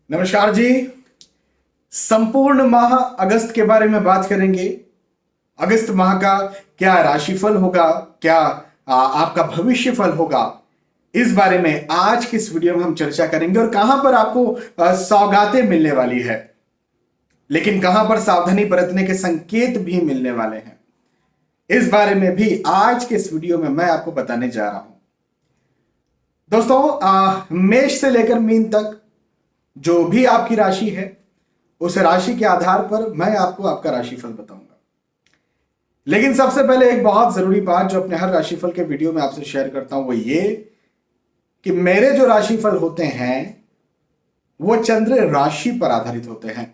नमस्कार जी। संपूर्ण माह अगस्त के बारे में बात करेंगे। अगस्त माह का क्या राशिफल होगा, क्या आपका भविष्यफल होगा, इस बारे में आज की इस वीडियो में हम चर्चा करेंगे। और कहां पर आपको सौगातें मिलने वाली है, लेकिन कहां पर सावधानी बरतने के संकेत भी मिलने वाले हैं, इस बारे में भी आज के इस वीडियो में मैं आपको बताने जा रहा हूं। दोस्तों, मेष से लेकर मीन तक जो भी आपकी राशि है, उस राशि के आधार पर मैं आपको आपका राशिफल बताऊंगा। लेकिन सबसे पहले एक बहुत जरूरी बात जो अपने हर राशिफल के वीडियो में आपसे शेयर करता हूं, वो ये कि मेरे जो राशिफल होते हैं वो चंद्र राशि पर आधारित होते हैं।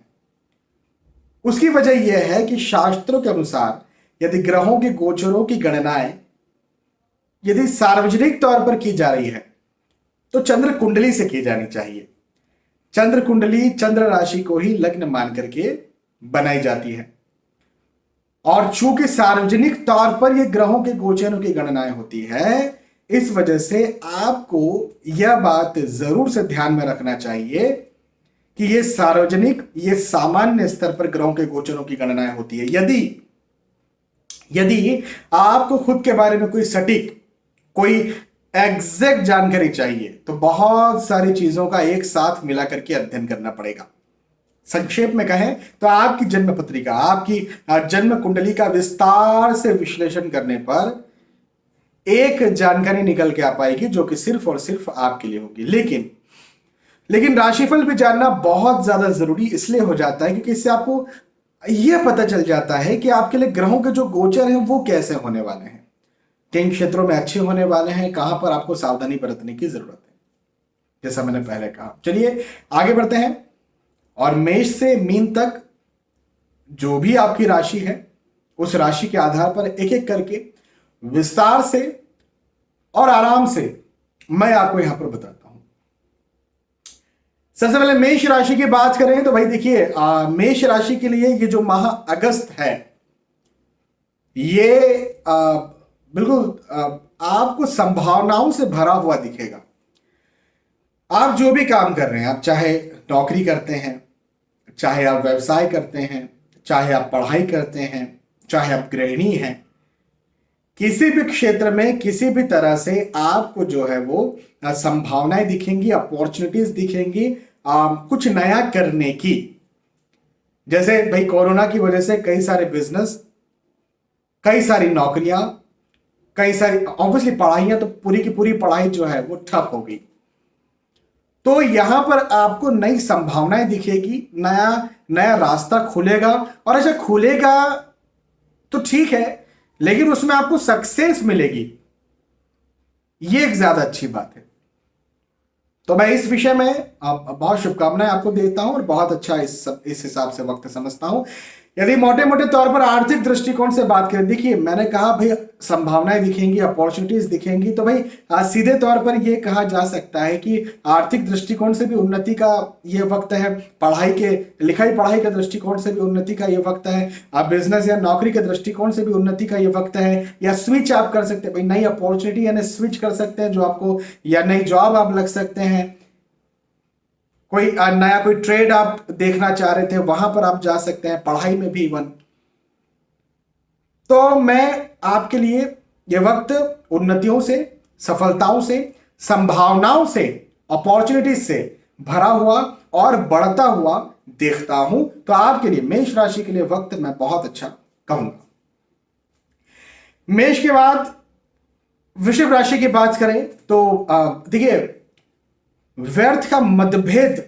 उसकी वजह यह है कि शास्त्रों के अनुसार यदि ग्रहों के गोचरों की गणनाएं यदि सार्वजनिक तौर पर की जा रही है तो चंद्र कुंडली से की जानी चाहिए। चंद्र कुंडली चंद्र राशि को ही लग्न मान करके बनाई जाती है, और चूंकि सार्वजनिक तौर पर ये ग्रहों के गोचरों की गणनाएं होती है, इस वजह से आपको यह बात जरूर से ध्यान में रखना चाहिए कि ये सार्वजनिक, ये सामान्य स्तर पर ग्रहों के गोचरों की गणनाएं होती है। यदि आपको खुद के बारे में कोई सटीक, कोई एग्जैक्ट जानकारी चाहिए तो बहुत सारी चीजों का एक साथ मिला करके अध्ययन करना पड़ेगा। संक्षेप में कहें तो आपकी जन्म पत्रिका, आपकी जन्म कुंडली का विस्तार से विश्लेषण करने पर एक जानकारी निकल के आ पाएगी जो कि सिर्फ और सिर्फ आपके लिए होगी। लेकिन राशिफल भी जानना बहुत ज्यादा जरूरी इसलिए हो जाता है क्योंकि इससे आपको यह पता चल जाता है कि आपके लिए ग्रहों के जो गोचर हैं वो कैसे होने वाले हैं, किन क्षेत्रों में अच्छे होने वाले हैं, कहां पर आपको सावधानी बरतने की जरूरत है, जैसा मैंने पहले कहा। चलिए आगे बढ़ते हैं, और मेष से मीन तक जो भी आपकी राशि है, उस राशि के आधार पर एक एक करके विस्तार से और आराम से मैं आपको यहां पर बताता हूं। सबसे पहले मेष राशि की बात करें तो भाई देखिए, मेष राशि के लिए ये जो माह अगस्त है, ये बिल्कुल आपको संभावनाओं से भरा हुआ दिखेगा। आप जो भी काम कर रहे हैं, आप चाहे नौकरी करते हैं, चाहे आप व्यवसाय करते हैं, चाहे आप पढ़ाई करते हैं, चाहे आप गृहिणी हैं, किसी भी क्षेत्र में किसी भी तरह से आपको जो है वो संभावनाएं दिखेंगी, अपॉर्चुनिटीज दिखेंगी कुछ नया करने की। जैसे भाई कोरोना की वजह से कई सारे बिजनेस, कई सारी नौकरियां, कई सारी ऑब्वियसली पढ़ाइयां, तो पूरी की पूरी पढ़ाई जो है वो ठप हो गई। तो यहां पर आपको नई संभावनाएं दिखेगी, नया रास्ता खुलेगा। और ऐसा खुलेगा तो ठीक है, लेकिन उसमें आपको सक्सेस मिलेगी, ये एक ज्यादा अच्छी बात है। तो मैं इस विषय में बहुत शुभकामनाएं आपको देता हूं और बहुत अच्छा इस हिसाब से वक्त समझता हूं। यदि मोटे मोटे तौर पर आर्थिक दृष्टिकोण से बात करें, देखिए मैंने कहा भाई संभावनाएं दिखेंगी, अपॉर्चुनिटीज दिखेंगी, तो भाई सीधे तौर पर यह कहा जा सकता है कि आर्थिक दृष्टिकोण से भी उन्नति का यह वक्त है, लिखाई पढ़ाई के दृष्टिकोण से भी उन्नति का यह वक्त है, बिजनेस या नौकरी के दृष्टिकोण से भी उन्नति का यह वक्त है। या स्विच आप कर सकते हैं, भाई नई अपॉर्चुनिटी यानी स्विच कर सकते हैं जो आपको, या नई जॉब आप लग सकते हैं, कोई नया कोई ट्रेड आप देखना चाह रहे थे वहां पर आप जा सकते हैं, पढ़ाई में भी इवन। तो मैं आपके लिए यह वक्त उन्नतियों से, सफलताओं से, संभावनाओं से, अपॉर्चुनिटीज से भरा हुआ और बढ़ता हुआ देखता हूं। तो आपके लिए, मेष राशि के लिए वक्त मैं बहुत अच्छा कहूंगा। मेष के बाद वृषभ राशि की बात करें तो देखिए, व्यर्थ का मतभेद,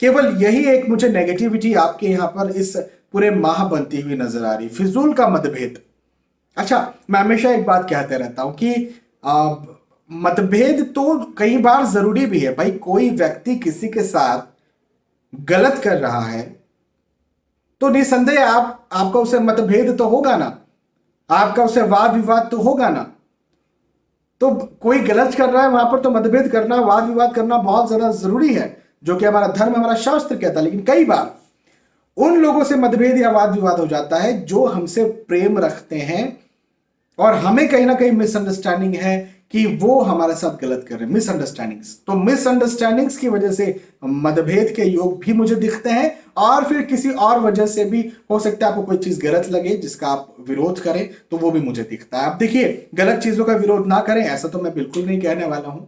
केवल यही एक मुझे नेगेटिविटी आपके यहां पर इस पूरे माह बनती हुई नजर आ रही, फिजूल का मतभेद। अच्छा, मैं हमेशा एक बात कहते रहता हूं कि मतभेद तो कई बार जरूरी भी है। भाई कोई व्यक्ति किसी के साथ गलत कर रहा है तो निसंदेह आपका उससे मतभेद तो होगा ना, आपका उससे वाद विवाद तो होगा ना। तो कोई गलत कर रहा है वहां पर तो मतभेद करना, वाद विवाद करना बहुत ज्यादा जरूरी है, जो कि हमारा धर्म, हमारा शास्त्र कहता है। लेकिन कई बार उन लोगों से मतभेद या वाद विवाद हो जाता है जो हमसे प्रेम रखते हैं, और हमें कहीं ना कहीं मिसअंडरस्टैंडिंग है कि वो हमारे साथ गलत कर रहे हैं, मिसअंडरस्टैंडिंग्स। तो मिसअंडरस्टैंडिंग्स की वजह से मतभेद के योग भी मुझे दिखते हैं, और फिर किसी और वजह से भी हो सकता है आपको कोई चीज गलत लगे जिसका आप विरोध करें, तो वो भी मुझे दिखता है। अब देखिए, गलत चीजों का विरोध ना करें ऐसा तो मैं बिल्कुल नहीं कहने वाला हूं,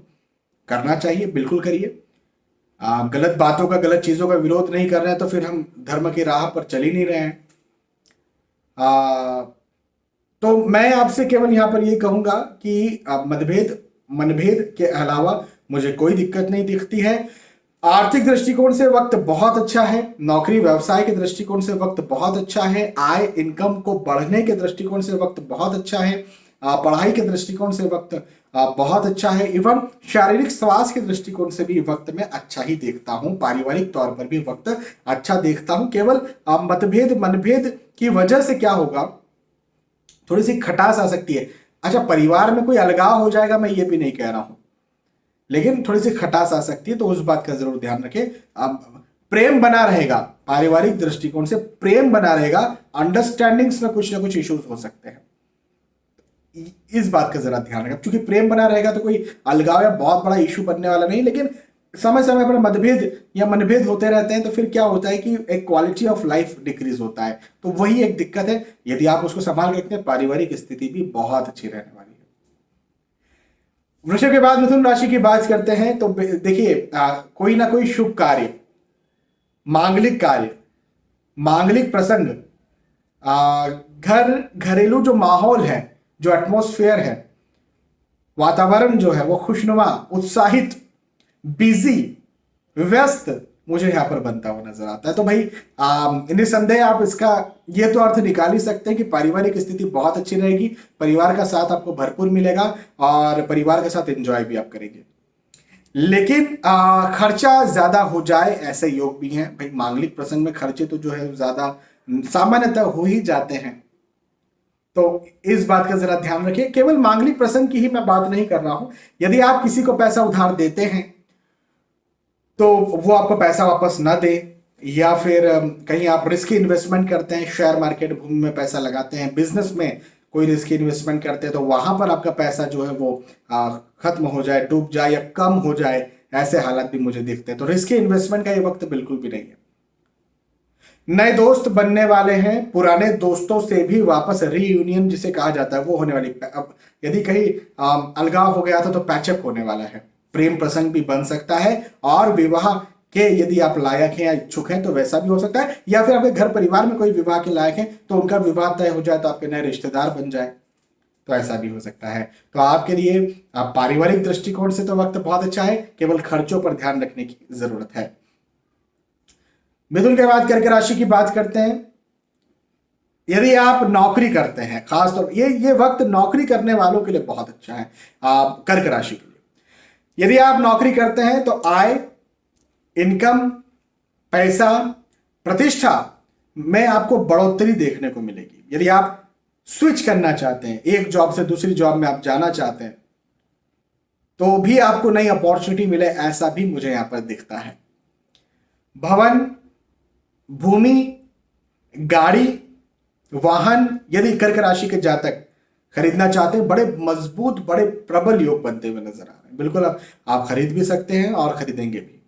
करना चाहिए, बिल्कुल करिए। गलत बातों का, गलत चीजों का विरोध नहीं कर रहे हैं तो फिर हम धर्म की राह पर चल ही नहीं रहे हैं। तो मैं आपसे केवल यहां पर ये कहूंगा कि मतभेद मनभेद के अलावा मुझे कोई दिक्कत नहीं दिखती है। आर्थिक दृष्टिकोण से वक्त बहुत अच्छा है, नौकरी व्यवसाय के दृष्टिकोण से वक्त बहुत अच्छा है, आय इनकम को बढ़ने के दृष्टिकोण से वक्त बहुत अच्छा है, पढ़ाई के दृष्टिकोण से वक्त बहुत अच्छा है, एवं शारीरिक स्वास्थ्य के दृष्टिकोण से भी वक्त में अच्छा ही देखता हूं, पारिवारिक तौर पर भी वक्त अच्छा देखता हूं। केवल मतभेद मनभेद की वजह से क्या होगा, थोड़ी सी खटास आ सकती है। अच्छा, परिवार में कोई अलगाव हो जाएगा मैं ये भी नहीं कह रहा हूं, लेकिन थोड़ी सी खटास आ सकती है, तो उस बात का जरूर ध्यान रखें। प्रेम बना रहेगा, पारिवारिक दृष्टिकोण से प्रेम बना रहेगा, अंडरस्टैंडिंग्स में कुछ ना कुछ इश्यूज हो सकते हैं, इस बात का जरा ध्यान रखें। क्योंकि प्रेम बना रहेगा तो कोई अलगाव या बहुत बड़ा इशू बनने वाला नहीं, लेकिन समय समय पर मतभेद या मनभेद होते रहते हैं तो फिर क्या होता है कि एक क्वालिटी ऑफ लाइफ डिक्रीज होता है, तो वही एक दिक्कत है। यदि आप उसको संभाल के रखते हैं, पारिवारिक स्थिति भी बहुत अच्छी रहने वाली है। वृषभ के बाद मिथुन राशि की बात करते हैं, तो देखिए, कोई ना कोई शुभ कार्य, कार्य, मांगलिक प्रसंग, घरेलू जो माहौल है, जो एटमॉस्फेयर है, वातावरण जो है वो खुशनुमा, उत्साहित, बिजी, व्यस्त मुझे यहां पर बनता हुआ नजर आता है। तो भाई निसंदेह आप इसका ये तो अर्थ निकाल ही सकते हैं कि पारिवारिक स्थिति बहुत अच्छी रहेगी, परिवार का साथ आपको भरपूर मिलेगा और परिवार के साथ एंजॉय भी आप करेंगे। लेकिन खर्चा ज्यादा हो जाए ऐसे योग भी हैं भाई। मांगलिक प्रसंग में खर्चे तो जो है ज्यादा सामान्यतः हो ही जाते हैं, तो इस बात का जरा ध्यान रखिए। केवल मांगलिक प्रसंग की ही मैं बात नहीं कर रहा हूं, यदि आप किसी को पैसा उधार देते हैं तो वो आपको पैसा वापस ना दे, या फिर कहीं आप रिस्की इन्वेस्टमेंट करते हैं, शेयर मार्केट भूमि में पैसा लगाते हैं, बिजनेस में कोई रिस्की इन्वेस्टमेंट करते हैं, तो वहां पर आपका पैसा जो है वो खत्म हो जाए, डूब जाए या कम हो जाए, ऐसे हालात भी मुझे दिखते हैं। तो रिस्की इन्वेस्टमेंट का ये वक्त बिल्कुल भी नहीं है। नए दोस्त बनने वाले हैं, पुराने दोस्तों से भी वापस रीयूनियन जिसे कहा जाता है वो होने वाली। अब यदि कहीं अलगाव हो गया था तो पैचअप होने वाला है, प्रेम प्रसंग भी बन सकता है, और विवाह के यदि आप लायक हैं या इच्छुक हैं तो वैसा भी हो सकता है, या फिर आपके घर परिवार में कोई विवाह के लायक है तो उनका विवाह तय हो जाए तो आपके नए रिश्तेदार बन जाए, तो ऐसा भी हो सकता है। तो आपके लिए पारिवारिक दृष्टिकोण से तो वक्त बहुत अच्छा है, केवल खर्चों पर ध्यान रखने की जरूरत है। मिथुन के बाद कर्क राशि की बात करते हैं। यदि आप नौकरी करते हैं, खासतौर ये वक्त नौकरी करने वालों के लिए बहुत अच्छा है, कर्क राशि के लिए। यदि आप नौकरी करते हैं तो आय, इनकम, पैसा, प्रतिष्ठा में आपको बढ़ोतरी देखने को मिलेगी। यदि आप स्विच करना चाहते हैं, एक जॉब से दूसरी जॉब में आप जाना चाहते हैं, तो भी आपको नई अपॉर्चुनिटी मिले, ऐसा भी मुझे यहां पर दिखता है। भवन, भूमि, गाड़ी, वाहन यदि कर्क राशि के जातक खरीदना चाहते हैं, बड़े मजबूत, बड़े प्रबल योग बनते हुए नजर आ रहे हैं। बिल्कुल आप खरीद भी सकते हैं और खरीदेंगे भी।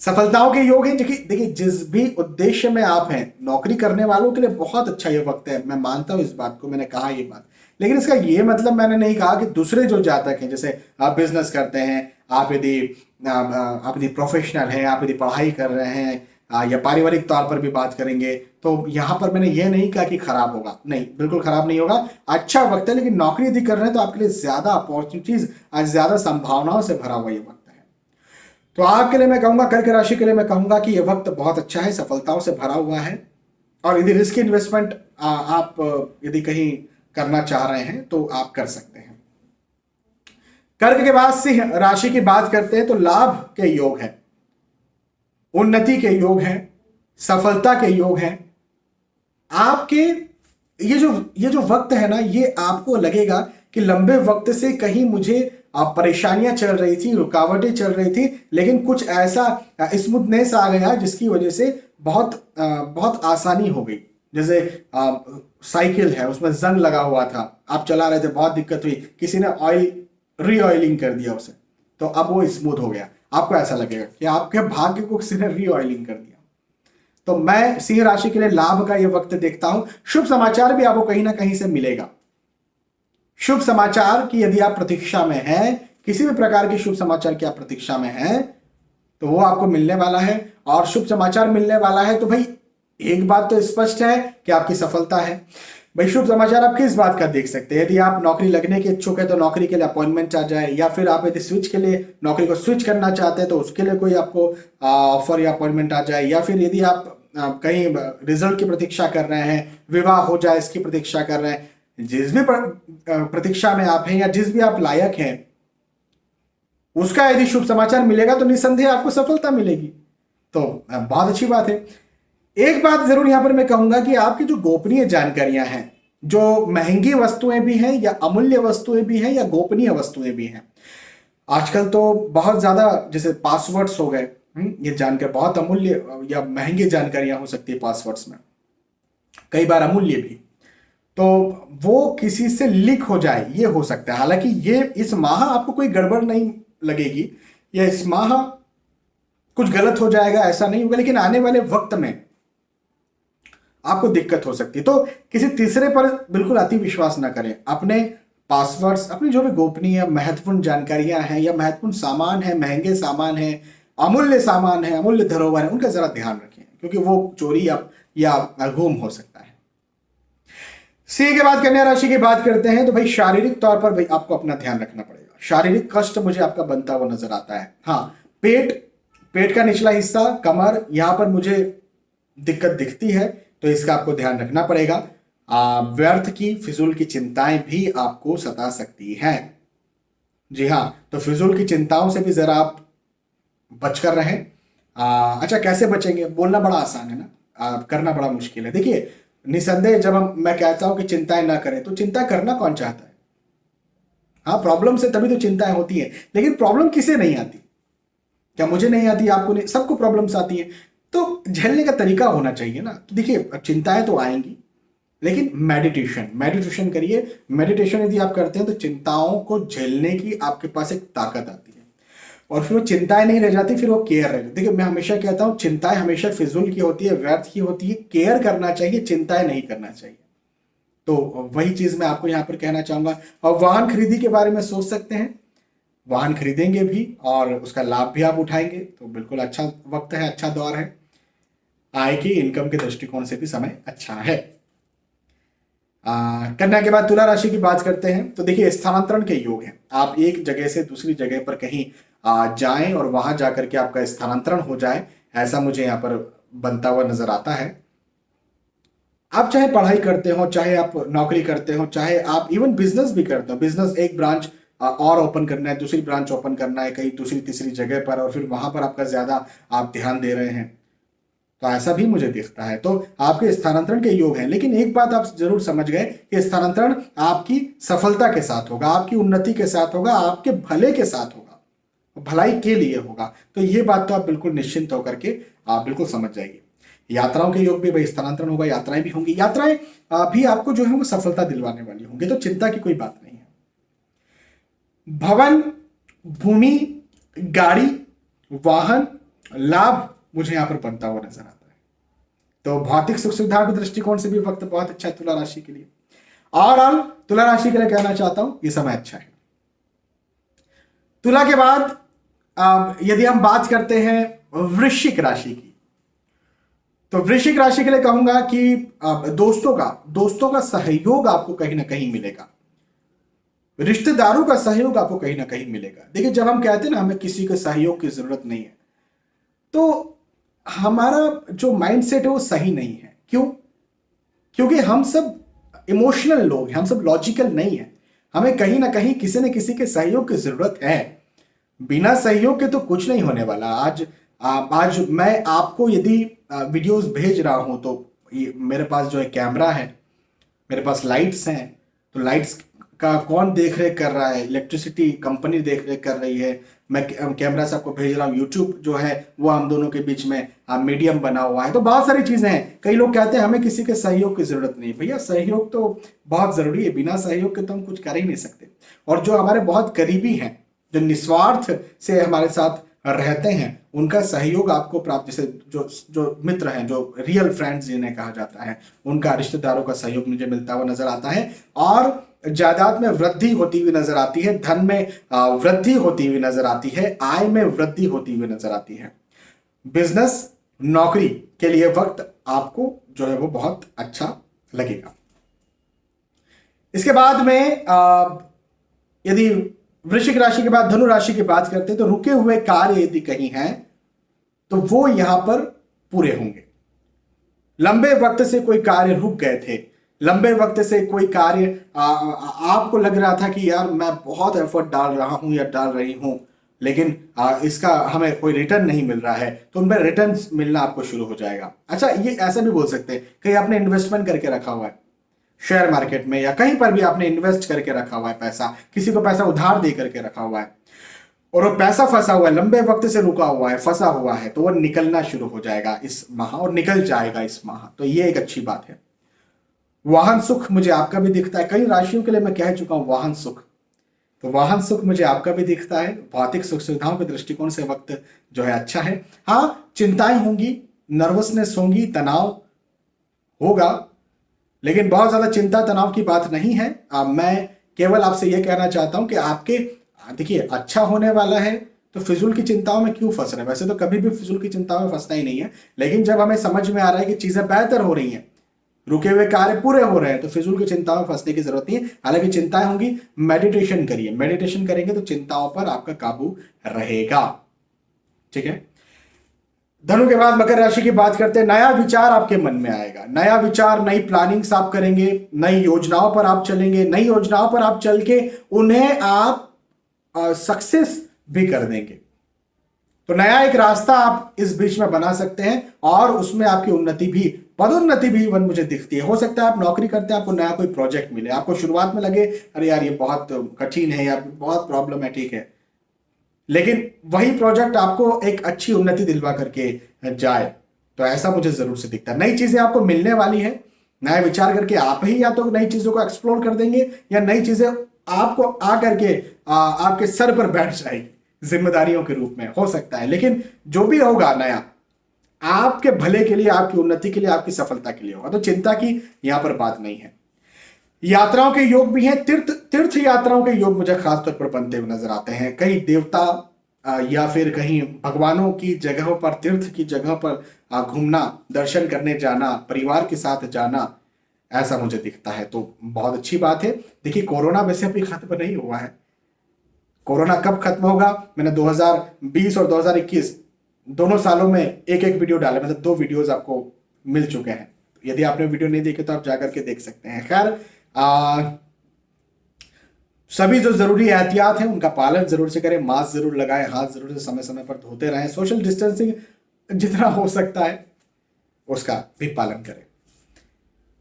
सफलताओं के योग हैं। देखिए, जिस भी उद्देश्य में आप हैं, नौकरी करने वालों के लिए बहुत अच्छा ये वक्त है, मैं मानता हूं इस बात को, मैंने कहा ये बात, लेकिन इसका ये मतलब मैंने नहीं कहा कि दूसरे जो जातक हैं, जैसे आप बिजनेस करते हैं, आप यदि प्रोफेशनल हैं, आप यदि पढ़ाई कर रहे हैं, या पारिवारिक तौर पर भी बात करेंगे, तो यहां पर मैंने ये नहीं कहा कि खराब होगा, नहीं, बिल्कुल खराब नहीं होगा, अच्छा वक्त है। लेकिन नौकरी यदि कर रहे हैं तो आपके लिए ज्यादा अपॉर्चुनिटीज, ज्यादा संभावनाओं से भरा हुआ ये वक्त है। तो आपके लिए मैं कहूंगा, कर्क राशि के लिए मैं कहूंगा कि यह वक्त बहुत अच्छा है, सफलताओं से भरा हुआ है। और यदि रिस्क इन्वेस्टमेंट आप यदि कहीं करना चाह रहे हैं तो आप कर सकते हैं। कर्क के बाद सिंह राशि की बात करते हैं तो लाभ के योग है, उन्नति के योग हैं, सफलता के योग हैं। आपके ये जो वक्त है ना, ये आपको लगेगा कि लंबे वक्त से कहीं मुझे परेशानियां चल रही थी, रुकावटें चल रही थी, लेकिन कुछ ऐसा स्मूथनेस आ गया जिसकी वजह से बहुत आसानी हो गई। जैसे साइकिल है, उसमें जंग लगा हुआ था, आप चला रहे थे, बहुत दिक्कत हुई, किसी ने ऑयल रीऑयलिंग कर दिया उसे, तो अब वो स्मूथ हो गया। आपको ऐसा लगेगा कि आपके भाग्य को किसी ने रीऑयलिंग कर दिया। तो मैं सिंह राशि के लिए लाभ का ये वक्त देखता हूं। शुभ समाचार भी आपको कहीं ना कहीं से मिलेगा। शुभ समाचार की यदि आप प्रतीक्षा में हैं, किसी भी प्रकार के शुभ समाचार की आप प्रतीक्षा में हैं, तो वो आपको मिलने वाला है। और शुभ समाचार मिलने वाला है तो भाई एक बात तो स्पष्ट है कि आपकी सफलता है। भाई शुभ समाचार आप किस बात का देख सकते हैं? यदि आप नौकरी लगने के इच्छुक है तो नौकरी के लिए अपॉइंटमेंट आ जाए, या फिर आप यदि स्विच के लिए नौकरी को स्विच करना चाहते हैं तो उसके लिए कोई आपको ऑफर या अपॉइंटमेंट आ जाए, या फिर यदि आप कहीं रिजल्ट की प्रतीक्षा कर रहे हैं, विवाह हो जाए इसकी प्रतीक्षा कर रहे हैं, जिस भी प्रतीक्षा में आप हैं या जिस भी आप लायक हैं, उसका यदि शुभ समाचार मिलेगा तो निस्संदेह आपको सफलता मिलेगी। तो बहुत अच्छी बात है। एक बात जरूर यहां पर मैं कहूंगा कि आपकी जो गोपनीय जानकारियां हैं, जो महंगी वस्तुएं भी हैं या अमूल्य वस्तुएं भी हैं या गोपनीय वस्तुएं भी हैं, आजकल तो बहुत ज्यादा जैसे पासवर्ड्स हो गए, ये जानकर बहुत अमूल्य या महंगी जानकारियां हो सकती है पासवर्ड्स में, कई बार अमूल्य भी, तो वो किसी से लीक हो जाए ये हो सकता है। हालांकि ये इस माह आपको कोई गड़बड़ नहीं लगेगी या इस माह कुछ गलत हो जाएगा ऐसा नहीं होगा, लेकिन आने वाले वक्त में आपको दिक्कत हो सकती है। तो किसी तीसरे पर बिल्कुल अति विश्वास ना करें। अपने पासवर्ड्स, अपनी जो भी गोपनीय महत्वपूर्ण जानकारियां हैं या महत्वपूर्ण सामान है, महंगे सामान है, अमूल्य सामान है, अमूल्य धरोहर है, उनका जरा ध्यान रखें, क्योंकि वो चोरी या गुम हो सकता है। सी के बाद कन्या राशि की बात करते हैं तो भाई शारीरिक तौर पर भाई आपको अपना ध्यान रखना पड़ेगा। शारीरिक कष्ट मुझे आपका बनता हुआ नजर आता है। हाँ, पेट का निचला हिस्सा, कमर, यहां पर मुझे दिक्कत दिखती है, तो इसका आपको ध्यान रखना पड़ेगा। व्यर्थ की फिजूल की चिंताएं भी आपको सता सकती हैं। जी हाँ, तो फिजूल की चिंताओं से भी जरा आप बचकर रहें। अच्छा, कैसे बचेंगे? बोलना बड़ा आसान है ना, करना बड़ा मुश्किल है। देखिए, निसंदेह जब मैं कहता हूं कि चिंताएं ना करें, तो चिंता करना कौन चाहता है? हाँ, प्रॉब्लम से तभी तो चिंताएं होती है, लेकिन प्रॉब्लम किसे नहीं आती? क्या मुझे नहीं आती? आपको नहीं? सबको प्रॉब्लम्स आती है। तो झेलने का तरीका होना चाहिए ना। तो देखिए, चिंताएं तो आएंगी, लेकिन मेडिटेशन करिए। मेडिटेशन यदि आप करते हैं तो चिंताओं को झेलने की आपके पास एक ताकत आती है, और फिर वो चिंताएं नहीं रह जाती, फिर वो केयर रह जाती। देखिए, मैं हमेशा कहता हूं चिंताएं हमेशा फिजूल की होती है, व्यर्थ की होती है। केयर करना चाहिए, चिंताएं नहीं करना चाहिए। तो वही चीज मैं आपको यहां पर कहना चाहूंगा। और वाहन खरीदी के बारे में सोच सकते हैं, वाहन खरीदेंगे भी और उसका लाभ भी आप उठाएंगे, तो बिल्कुल अच्छा वक्त है, अच्छा दौर है। आय की, इनकम के दृष्टिकोण से भी समय अच्छा है। कन्या के बाद तुला राशि की बात करते हैं तो देखिए, स्थानांतरण के योग हैं। आप एक जगह से दूसरी जगह पर कहीं जाएं और वहां जाकर के आपका स्थानांतरण हो जाए, ऐसा मुझे यहाँ पर बनता हुआ नजर आता है। आप चाहे पढ़ाई करते हो, चाहे आप नौकरी करते हो, चाहे आप इवन बिजनेस भी करते हो, बिजनेस एक ब्रांच और ओपन करना है, दूसरी ब्रांच ओपन करना है कहीं दूसरी तीसरी जगह पर, और फिर वहां पर आपका ज्यादा आप ध्यान दे रहे हैं, तो ऐसा भी मुझे दिखता है। तो आपके स्थानांतरण के योग हैं, लेकिन एक बात आप जरूर समझ गए कि स्थानांतरण आपकी सफलता के साथ होगा, आपकी उन्नति के साथ होगा, आपके भले के साथ होगा, भलाई के लिए होगा। तो ये बात तो आप बिल्कुल निश्चिंत होकर के आप बिल्कुल समझ जाइए। यात्राओं के योग भी भाई स्थानांतरण होगा, यात्राएं भी होंगी, यात्राएं भी आपको जो है वो सफलता दिलवाने वाली होंगी, तो चिंता की कोई बात नहीं है। भवन, भूमि, गाड़ी, वाहन, लाभ मुझे यहां पर बनता हुआ नजर आता है। तो भौतिक सुख सुविधा के दृष्टिकोण से भी वक्त बहुत अच्छा है तुला राशि के लिए। और तुला राशि के लिए कहना चाहता हूं ये समय अच्छा है। तुला के बाद यदि हम बात करते हैं वृश्चिक राशि की, तो वृश्चिक राशि के लिए कहूंगा कि दोस्तों का सहयोग आपको कहीं ना कहीं मिलेगा, रिश्तेदारों का सहयोग आपको कहीं ना कहीं मिलेगा। देखिए, जब हम कहते हैं ना हमें किसी के सहयोग की जरूरत नहीं है, तो हमारा जो माइंडसेट है वो सही नहीं है। क्यों? क्योंकि हम सब इमोशनल लोग हैं, हम सब लॉजिकल नहीं है। हमें कहीं ना कहीं किसी न किसी के सहयोग की जरूरत है। बिना सहयोग के तो कुछ नहीं होने वाला। आज मैं आपको यदि वीडियोस भेज रहा हूं, तो ये मेरे पास जो है कैमरा है, मेरे पास लाइट्स हैं, तो लाइट्स का कौन देख रेख कर रहा है? इलेक्ट्रिसिटी कंपनी देख रेख कर रही है। मैं कैमरा से आपको भेज रहा हूँ, यूट्यूब जो है वो हम दोनों के बीच में मीडियम बना हुआ है। तो बहुत सारी चीजें हैं। कई लोग कहते हैं हमें किसी के सहयोग की जरूरत नहीं। भैया, सहयोग तो बहुत जरूरी है, बिना सहयोग के तो हम कुछ कर ही नहीं सकते। और जो हमारे बहुत करीबी हैं, जो निस्वार्थ से हमारे साथ रहते हैं, उनका सहयोग आपको प्राप्त, जैसे जो जो मित्र हैं, जो रियल फ्रेंड्स जिन्हें कहा जाता है, उनका, रिश्तेदारों का सहयोग मुझे मिलता हुआ नजर आता है। और जायदाद में वृद्धि होती हुई नजर आती है, धन में वृद्धि होती हुई नजर आती है, आय में वृद्धि होती हुई नजर आती है। बिजनेस, नौकरी के लिए वक्त आपको जो है वो बहुत अच्छा लगेगा। इसके बाद में यदि वृश्चिक राशि के बाद धनु राशि की बात करते हैं, तो रुके हुए कार्य यदि कहीं हैं तो वो यहां पर पूरे होंगे। लंबे वक्त से कोई कार्य रुक गए थे, लंबे वक्त से कोई कार्य आपको लग रहा था कि यार मैं बहुत एफर्ट डाल रहा हूं या डाल रही हूं, लेकिन इसका हमें कोई रिटर्न नहीं मिल रहा है, तो उनमें रिटर्न मिलना आपको शुरू हो जाएगा। अच्छा, ये ऐसा भी बोल सकते हैं, कहीं आपने इन्वेस्टमेंट करके रखा हुआ है शेयर मार्केट में, या कहीं पर भी आपने इन्वेस्ट करके रखा हुआ है पैसा, किसी को पैसा उधार दे करके रखा हुआ है, और वो पैसा फंसा हुआ है, लंबे वक्त से रुका हुआ है, फंसा हुआ है, तो वो निकलना शुरू हो जाएगा इस माह, और निकल जाएगा इस माह। तो ये एक अच्छी बात है। वाहन सुख मुझे आपका भी दिखता है, कई राशियों के लिए मैं कह चुका हूं वाहन सुख, तो वाहन सुख मुझे आपका भी दिखता है। भौतिक सुख सुविधाओं के दृष्टिकोण से वक्त जो है अच्छा है। हाँ, चिंताएं होंगी, नर्वसनेस होंगी, तनाव होगा, लेकिन बहुत ज्यादा चिंता तनाव की बात नहीं है। मैं केवल आपसे यह कहना चाहता हूं कि आपके, देखिए, अच्छा होने वाला है तो फिजूल की चिंताओं में क्यों फंस रहे हैं? वैसे तो कभी भी फिजूल की चिंताओं में फंसना ही नहीं है, लेकिन जब हमें समझ में आ रहा है कि चीजें बेहतर हो रही हैं, रुके हुए कार्य पूरे हो रहे हैं, तो फिजूल की चिंताओं में फंसने की जरूरत नहीं है। हालांकि चिंताएं होंगी, मेडिटेशन करिए, मेडिटेशन करेंगे तो चिंताओं पर आपका काबू रहेगा। ठीक है। धनु के बाद मकर राशि की बात करते हैं। नया विचार आपके मन में आएगा, नया विचार, नई प्लानिंग्स आप करेंगे, नई योजनाओं पर आप चलेंगे, नई योजनाओं पर आप चल के उन्हें आप सक्सेस भी कर देंगे। तो नया एक रास्ता आप इस बीच में बना सकते हैं, और उसमें आपकी उन्नति भी, पदोन्नति भी इवन मुझे दिखती है। हो सकता है आप नौकरी करते हैं, आपको नया कोई प्रोजेक्ट मिले, आपको शुरुआत में लगे अरे यार ये बहुत कठिन है या बहुत प्रॉब्लमेटिक है, लेकिन वही प्रोजेक्ट आपको एक अच्छी उन्नति दिलवा करके जाए, तो ऐसा मुझे जरूर से दिखता है। नई चीजें आपको मिलने वाली है, नया विचार करके आप ही या तो नई चीजों को एक्सप्लोर कर देंगे, या नई चीजें आपको आकर के आपके सर पर बैठ जाएगी जिम्मेदारियों के रूप में, हो सकता है। लेकिन जो भी होगा नया, आपके भले के लिए, आपकी उन्नति के लिए, आपकी सफलता के लिए होगा, तो चिंता की यहां पर बात नहीं है। यात्राओं के योग भी हैं, तीर्थ यात्राओं के योग मुझे खासतौर पर बनते हुए नजर आते हैं। कहीं देवता या फिर कहीं भगवानों की जगहों पर, तीर्थ की जगह पर घूमना, दर्शन करने जाना, परिवार के साथ जाना, ऐसा मुझे दिखता है, तो बहुत अच्छी बात है। देखिए, कोरोना वैसे अभी खत्म नहीं हुआ है। कोरोना कब खत्म होगा? मैंने 2020 और 2021 दोनों सालों में एक एक वीडियो डाले, मतलब 2 वीडियोस आपको मिल चुके हैं। यदि आपने वीडियो नहीं देखे तो आप जाकर के देख सकते हैं। खैर, सभी जो जरूरी एहतियात हैं उनका पालन जरूर से करें, मास्क जरूर लगाएं, हाथ जरूर से समय समय पर धोते रहें, सोशल डिस्टेंसिंग जितना हो सकता है उसका भी पालन करें।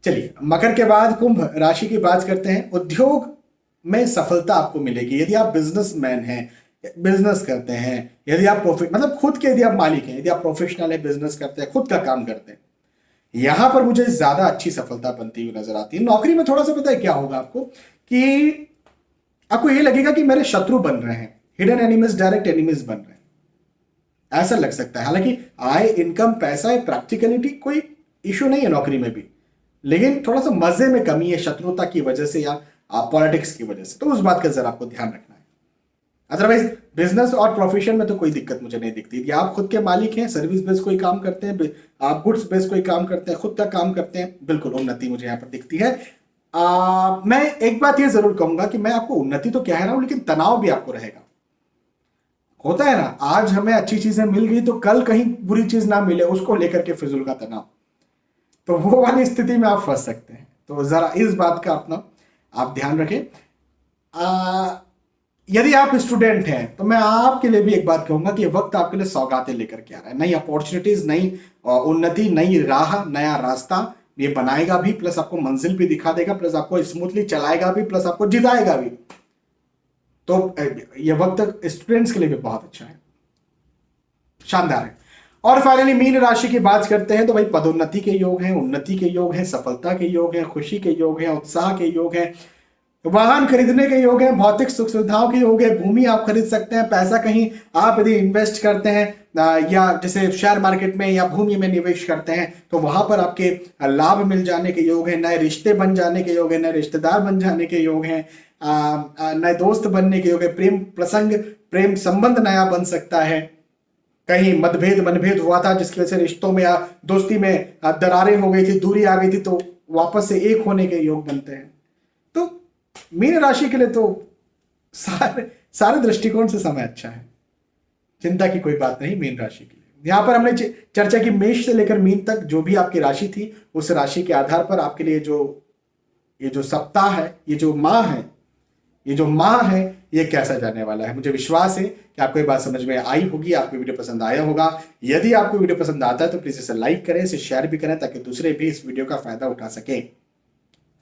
चलिए, मकर के बाद कुंभ राशि की बात करते हैं। उद्योग में सफलता आपको मिलेगी यदि आप बिजनेसमैन हैं, बिजनेस करते हैं, यदि आप मतलब खुद के, यदि आप मालिक हैं, यदि आप प्रोफेशनल है, बिजनेस करते हैं, खुद का काम करते हैं, यहां पर मुझे ज्यादा अच्छी सफलता बनती हुई नजर आती है। नौकरी में थोड़ा सा पता है क्या होगा आपको, कि आपको ये लगेगा कि मेरे शत्रु बन रहे हैं, हिडन एनिमीज डायरेक्ट एनिमीज बन रहे हैं, ऐसा लग सकता है। हालांकि आय, इनकम, पैसा, प्रैक्टिकलिटी कोई इशू नहीं है नौकरी में भी, लेकिन थोड़ा सा मजे में कमी है शत्रुता की वजह से या पॉलिटिक्स की वजह से, तो उस बात का जरा आपको ध्यान रखना है। अदरवाइज बिजनेस और प्रोफेशन में तो कोई दिक्कत मुझे नहीं दिखती। यदि आप खुद के मालिक हैं, सर्विस बेस्ड कोई काम करते हैं, आप गुड्स बेस्ड कोई काम करते हैं, खुद का काम करते हैं, बिल्कुल उन्नति मुझे यहाँ पर दिखती है। मैं एक बात ये जरूर कहूंगा कि मैं आपको उन्नति तो कह रहा हूं, लेकिन तनाव भी आपको रहेगा। होता है ना, आज हमें अच्छी चीजें मिल गई तो कल कहीं बुरी चीज ना मिले, उसको लेकर के फिजूल का तनाव, तो वो वाली स्थिति में आप फंस सकते हैं। तो जरा इस बात का अपना आप ध्यान रखें। यदि आप स्टूडेंट हैं तो मैं आपके लिए भी एक बात कहूंगा कि वक्त आपके लिए सौगातें लेकर के आ रहा है, नई अपॉर्चुनिटीज, नई उन्नति, नई राह, नया रास्ता ये बनाएगा भी, प्लस आपको मंजिल भी दिखा देगा, प्लस आपको स्मूथली चलाएगा भी, प्लस आपको जिताएगा भी। तो ये वक्त स्टूडेंट्स के लिए भी बहुत अच्छा है, शानदार है। और फाइनली मीन राशि की बात करते हैं तो भाई पदोन्नति के योग हैं, उन्नति के योग हैं, सफलता के योग हैं, खुशी के योग हैं, उत्साह के योग हैं, वाहन खरीदने के योग है, भौतिक सुख सुविधाओं के योग है, भूमि आप खरीद सकते हैं, पैसा कहीं आप यदि इन्वेस्ट करते हैं या जैसे शेयर मार्केट में या भूमि में निवेश करते हैं तो वहां पर आपके लाभ मिल जाने के योग है, नए रिश्ते बन जाने के योग है, नए रिश्तेदार बन जाने के योग है, नए दोस्त बनने के योग है, प्रेम प्रसंग, प्रेम संबंध नया बन सकता है। कहीं मनभेद हुआ था जिसकी वजह से रिश्तों में या दोस्ती में दरारें हो गई थी, दूरी आ गई थी, तो वापस से एक होने के योग बनते हैं। तो मीन राशि के लिए तो सारे दृष्टिकोण से समय अच्छा है, चिंता की कोई बात नहीं मीन राशि के लिए। यहां पर हमने चर्चा की मेष से लेकर मीन तक जो भी आपकी राशि थी उस राशि के आधार पर आपके लिए ये जो सप्ताह है, ये जो माह है ये कैसा जाने वाला है। मुझे विश्वास है कि आपको ये बात समझ में आई होगी, आपको वीडियो पसंद आया होगा। यदि आपको वीडियो पसंद आता है तो प्लीज इसे लाइक करें, इसे शेयर भी करें ताकि दूसरे भी इस वीडियो का फायदा उठा सकें।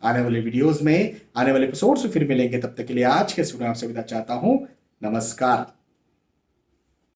आने वाले वीडियोस में, आने वाले एपिसोड्स में फिर मिलेंगे, तब तक के लिए आज के सुबह आपसे विदा चाहता हूं। नमस्कार।